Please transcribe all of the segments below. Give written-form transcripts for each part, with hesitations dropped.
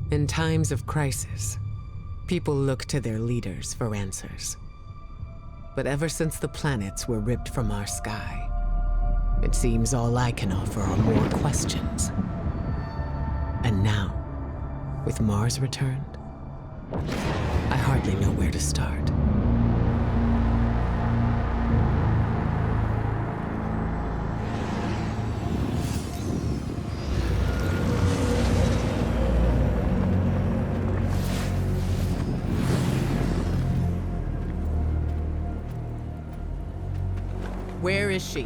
In times of crisis, people look to their leaders for answers. But ever since the planets were ripped from our sky, it seems all I can offer are more questions. And now, with Mars returned, I hardly know where to start. Where is she?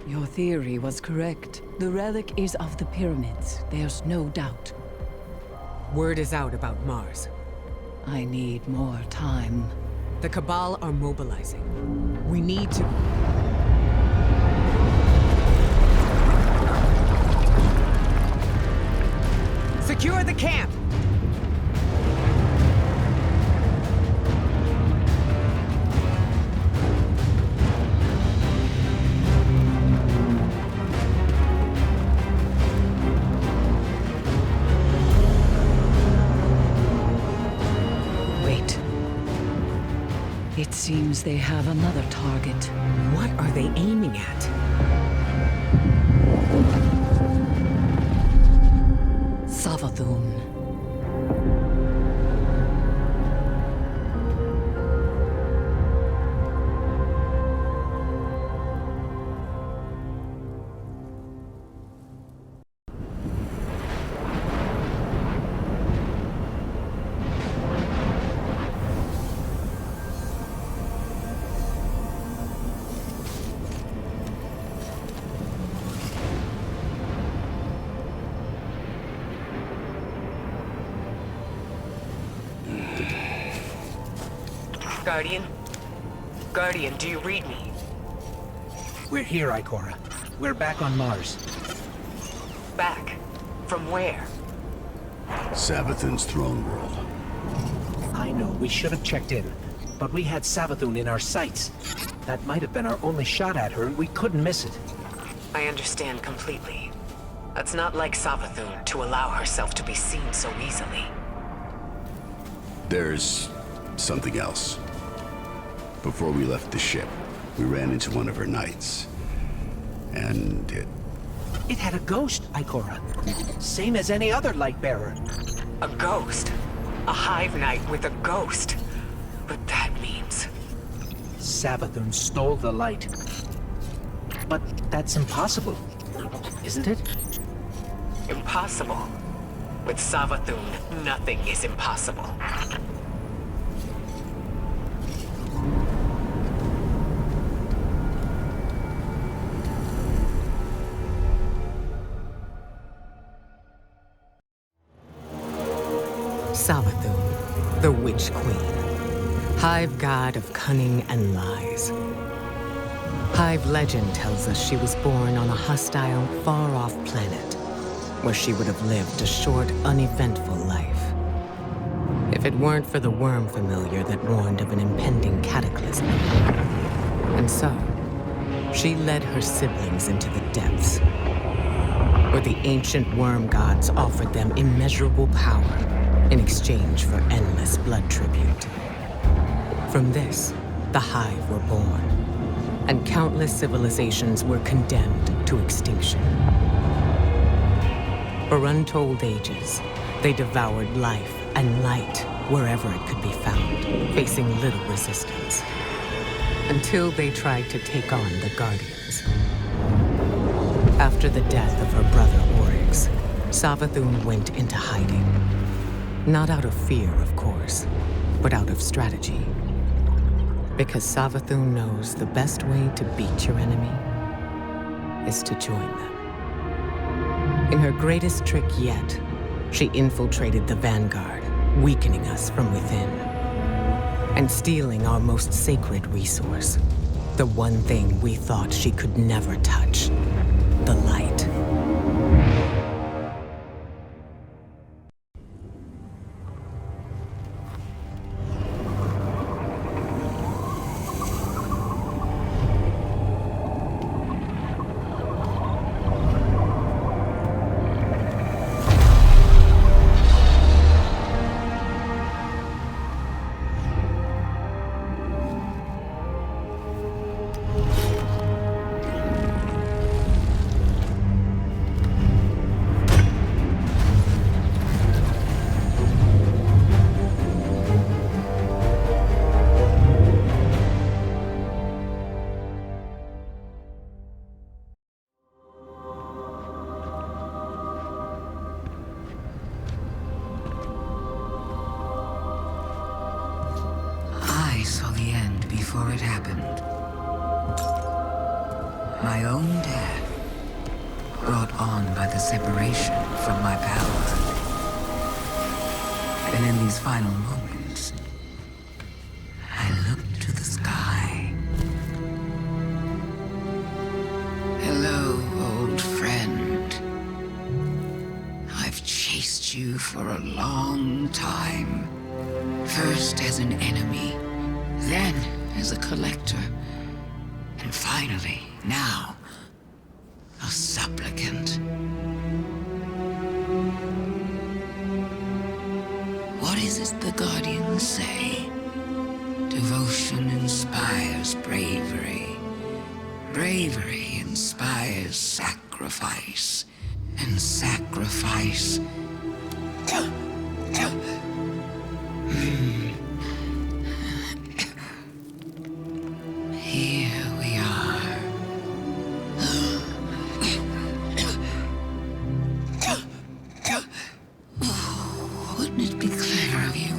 Your theory was correct. The relic is of the pyramids. There's no doubt. Word is out about Mars. I need more time. The Cabal are mobilizing. We need to... Secure the camp! It seems they have another target. What are they aiming at? Savathun. Guardian? Guardian, do you read me? We're here, Ikora. We're back on Mars. Back? From where? Savathun's throne world. I know, we should have checked in. But we had Savathun in our sights. That might have been our only shot at her, and we couldn't miss it. I understand completely. It's not like Savathun to allow herself to be seen so easily. There's something else. Before we left the ship, we ran into one of her knights. And It had a ghost, Ikora. Same as any other light bearer. A ghost? A hive knight with a ghost? But that means... Savathun stole the light. But that's impossible, isn't it? Impossible? With Savathun, nothing is impossible. Savathun, the Witch Queen, Hive God of cunning and lies. Hive legend tells us she was born on a hostile, far-off planet, where she would have lived a short, uneventful life. If it weren't for the worm familiar that warned of an impending cataclysm. And so, she led her siblings into the depths, where the ancient worm gods offered them immeasurable power in exchange for endless blood tribute. From this, the Hive were born, and countless civilizations were condemned to extinction. For untold ages, they devoured life and light wherever it could be found, facing little resistance. Until they tried to take on the Guardians. After the death of her brother Oryx, Savathun went into hiding. Not out of fear, of course, but out of strategy. Because Savathun knows the best way to beat your enemy is to join them. In her greatest trick yet, she infiltrated the Vanguard, weakening us from within. And stealing our most sacred resource, the one thing we thought she could never touch, the light. before it happened. My own death, brought on by the separation from my power. And in these final moments, I looked to the sky. Hello, old friend. I've chased you for a long time. First as an enemy, then as a collector, and finally, now, a supplicant. What is it the Guardians say? Devotion inspires bravery. Bravery inspires sacrifice. And sacrifice... Here we are. Wouldn't it be clever of you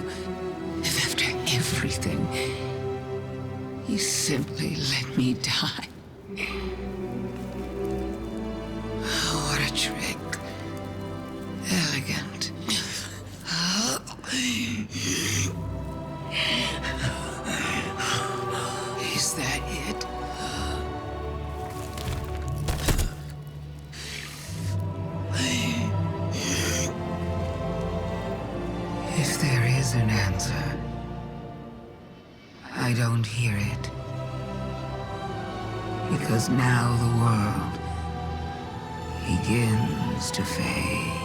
if after everything, you simply let me die? Oh, what a trick. Elegant. Is that it? If there is an answer, I don't hear it. Because now the world begins to fade.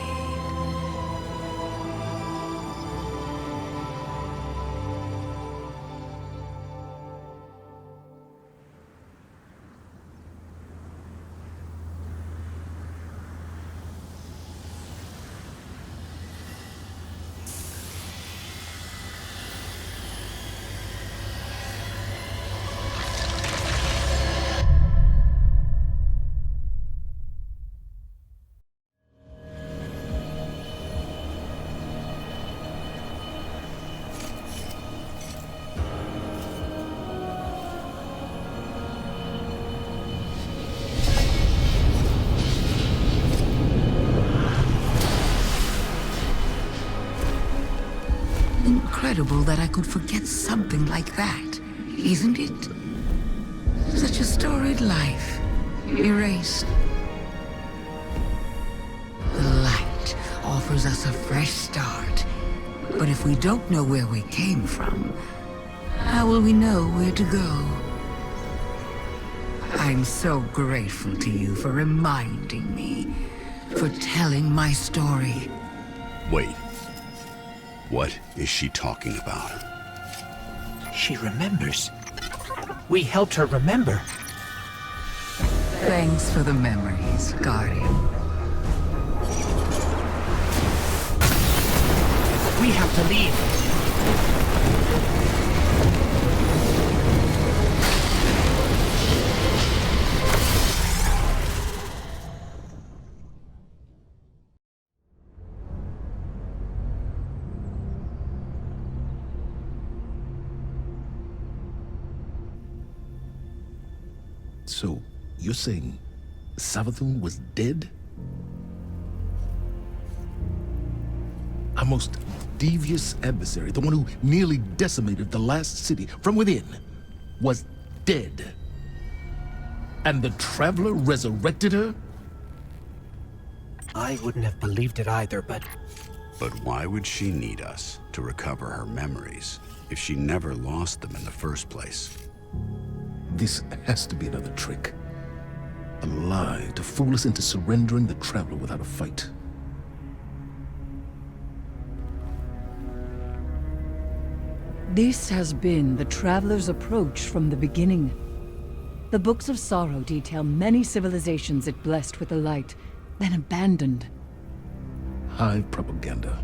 Incredible that I could forget something like that, isn't it? Such a storied life, erased. The light offers us a fresh start, but if we don't know where we came from, how will we know where to go? I'm so grateful to you for reminding me, for telling my story. Wait. What is she talking about? She remembers. We helped her remember. Thanks for the memories, Guardian. We have to leave. So, you're saying Savathun was dead? Our most devious adversary, the one who nearly decimated the last city from within, was dead. And the Traveler resurrected her? I wouldn't have believed it either, but... But why would she need us to recover her memories if she never lost them in the first place? This has to be another trick. A lie to fool us into surrendering the Traveler without a fight. This has been the Traveler's approach from the beginning. The Books of Sorrow detail many civilizations it blessed with the light, then abandoned. Hive propaganda.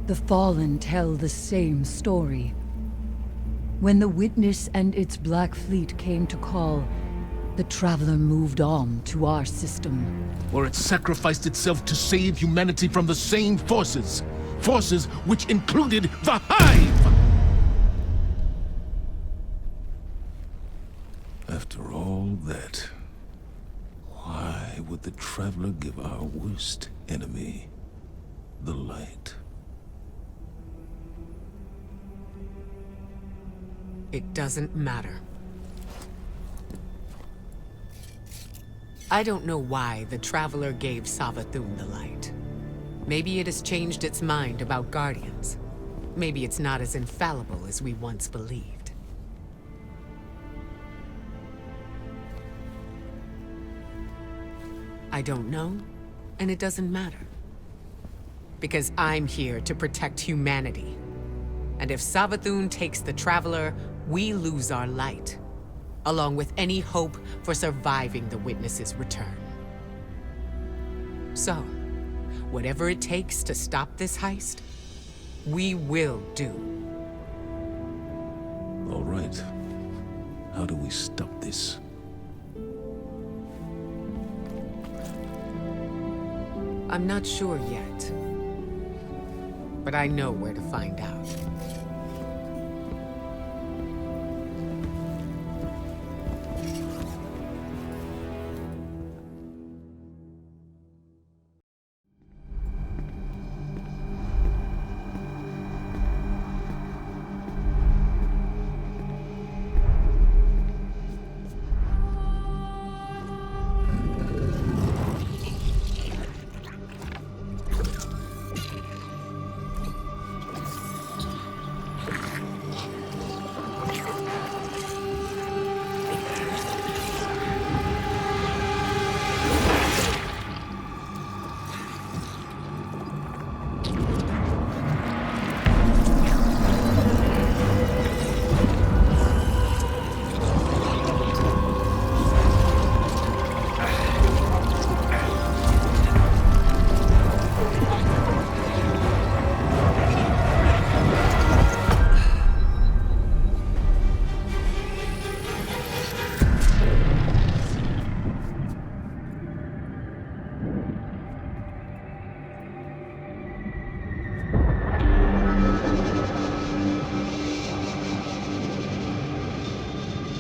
The Fallen tell the same story. When the Witness and its Black Fleet came to call, the Traveler moved on to our system. Where it sacrificed itself to save humanity from the same forces. Forces which included the Hive! that. Why would the Traveler give our worst enemy the light? It doesn't matter. I don't know why the Traveler gave Savathun the light. Maybe it has changed its mind about Guardians. Maybe it's not as infallible as we once believed. I don't know, and it doesn't matter. Because I'm here to protect humanity. And if Savathun takes the Traveler, we lose our light, along with any hope for surviving the Witness's return. So, whatever it takes to stop this heist, we will do. All right. How do we stop this? I'm not sure yet, but I know where to find out.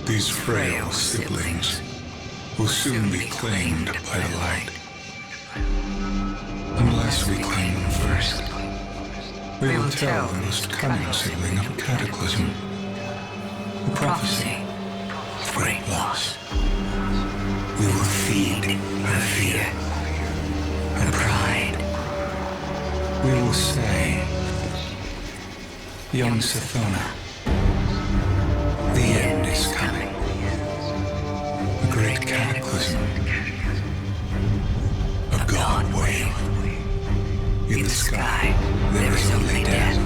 These frail siblings will soon be claimed by the light. Unless we claim them first, we will tell the most cunning sibling of a cataclysm, a prophecy of great loss. We will feed her fear, her pride. We will say, young Sathona, the end is coming. A great cataclysm. A god wave. In the sky, there is only death.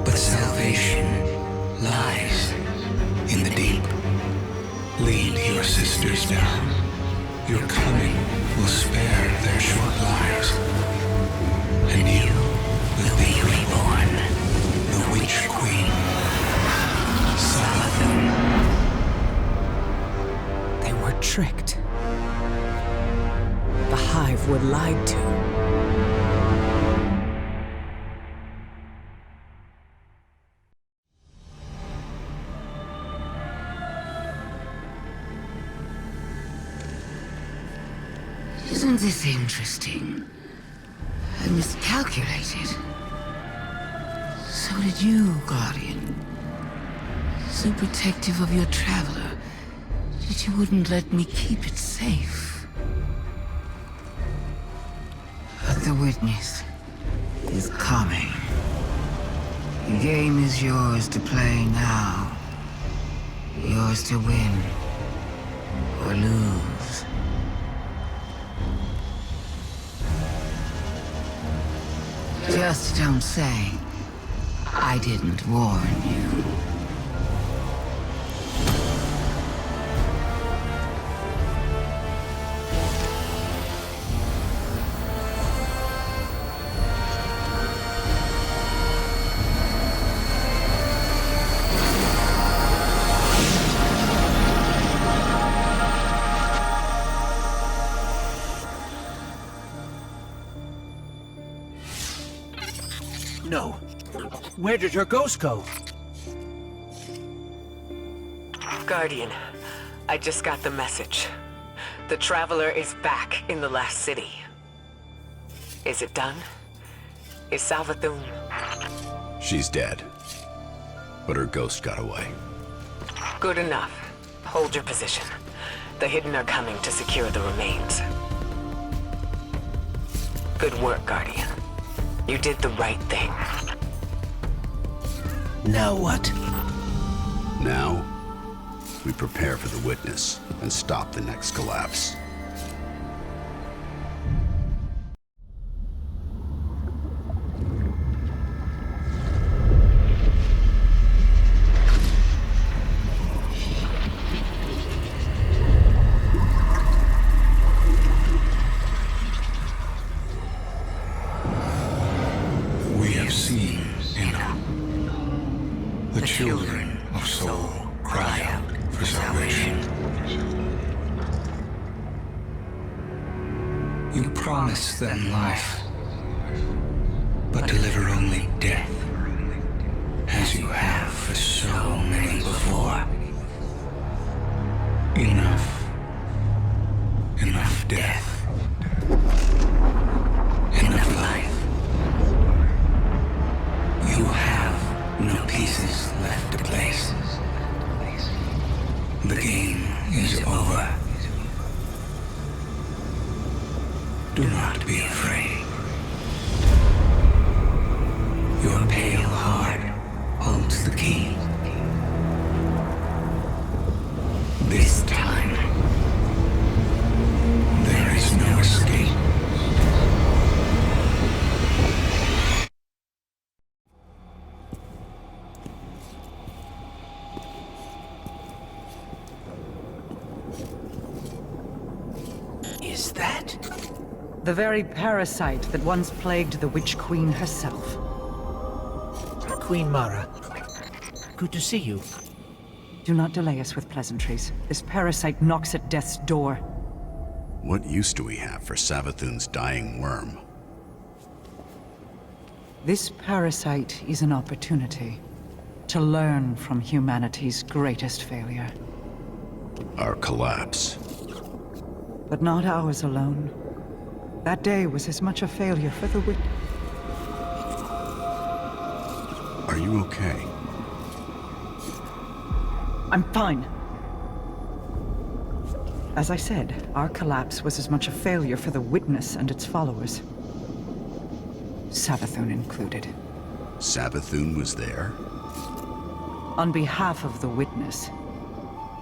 But salvation lies in the deep. Lead your sisters down. Your coming will spare their short lives. And you will be reborn, the Witch Queen. They were tricked. The Hive were lied to. Isn't this interesting? I miscalculated. So did you, Guardian. So protective of your Traveler that you wouldn't let me keep it safe. But the Witness is coming. The game is yours to play now. Yours to win or lose. Just don't say I didn't warn you. No. Where did her ghost go? Guardian, I just got the message. The Traveler is back in the last city. Is it done? Is Savathun... She's dead. But her ghost got away. Good enough. Hold your position. The Hidden are coming to secure the remains. Good work, Guardian. You did the right thing. Now what? Now, we prepare for the Witness and stop the next collapse. We have seen enough. The children of Soul cry out for salvation. You promise them life, but deliver only death, as you have for so many before. Enough. Enough death. Enough life. You have no pieces left to place. The game is over. Do not be afraid. Your pale heart holds the key. This time, there is no escape. Is that? The very parasite that once plagued the Witch Queen herself. Queen Mara. Good to see you. Do not delay us with pleasantries. This parasite knocks at death's door. What use do we have for Savathun's dying worm? This parasite is an opportunity to learn from humanity's greatest failure. Our collapse. But not ours alone. That day was as much a failure for the Witch. Are you okay? I'm fine. As I said, our collapse was as much a failure for the Witness and its followers. Savathun included. Savathun was there? On behalf of the Witness.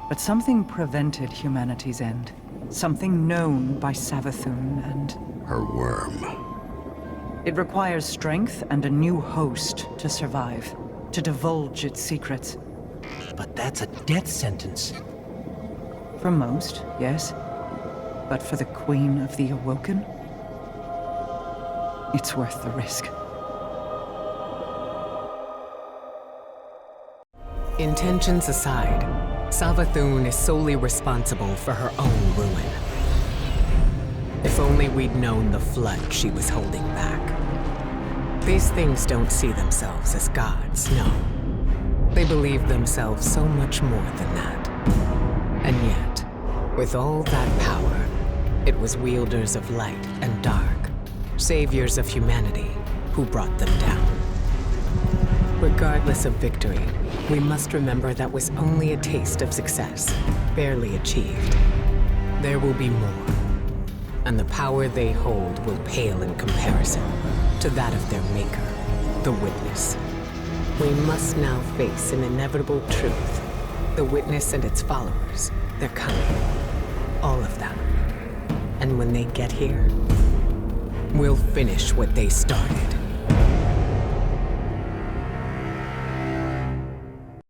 But something prevented humanity's end. Something known by Savathun and... Her worm. It requires strength and a new host to survive, to divulge its secrets. But that's a death sentence. For most, yes. But for the Queen of the Awoken, it's worth the risk. Intentions aside, Savathun is solely responsible for her own ruin. If only we'd known the flood she was holding back. These things don't see themselves as gods, no. They believe themselves so much more than that. And yet, with all that power, it was wielders of light and dark, saviors of humanity, who brought them down. Regardless of victory, we must remember that was only a taste of success, barely achieved. There will be more, and the power they hold will pale in comparison to that of their maker, the Witness. We must now face an inevitable truth. The Witness and its followers, they're coming. All of them. And when they get here, we'll finish what they started.